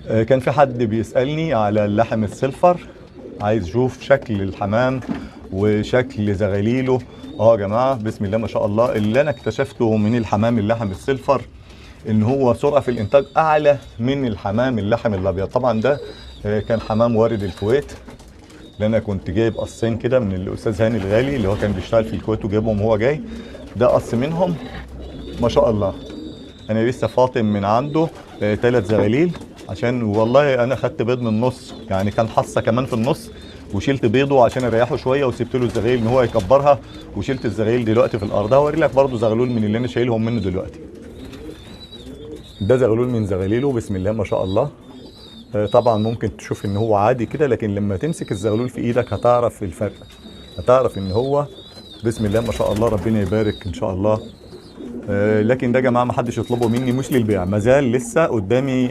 كان في حد بيسألني على اللحم السلفر، عايز يشوف شكل الحمام وشكل زغاليله. يا جماعة بسم الله ما شاء الله، اللي انا اكتشفته من الحمام اللحم السلفر ان هو سرعة في الانتاج اعلى من الحمام اللحم الابيض. طبعا ده كان حمام وارد الكويت، اللي انا كنت جايب قصين كده من الاستاذ هاني الغالي اللي هو كان بيشتغل في الكويت وجايبهم وهو جاي. ده قص منهم ما شاء الله. انا لسه فاطم من عنده 3 زغاليل، عشان والله انا خدت بيض من النص، يعني كان حصه كمان في النص وشلت بيضه عشان اريحه شويه وسبت له الزغاليل ان هو يكبرها، وشلت الزغاليل دلوقتي في الارض. هوري لك برضه زغلول من اللي انا شايلهم منه دلوقتي. ده زغلول من زغاليله بسم الله ما شاء الله. طبعا ممكن تشوف ان هو عادي كده، لكن لما تمسك الزغلول في ايدك هتعرف الفرق، هتعرف ان هو بسم الله ما شاء الله ربنا يبارك ان شاء الله. لكن ده يا جماعه ما حدش يطلبه مني، مش للبيع، مازال لسه قدامي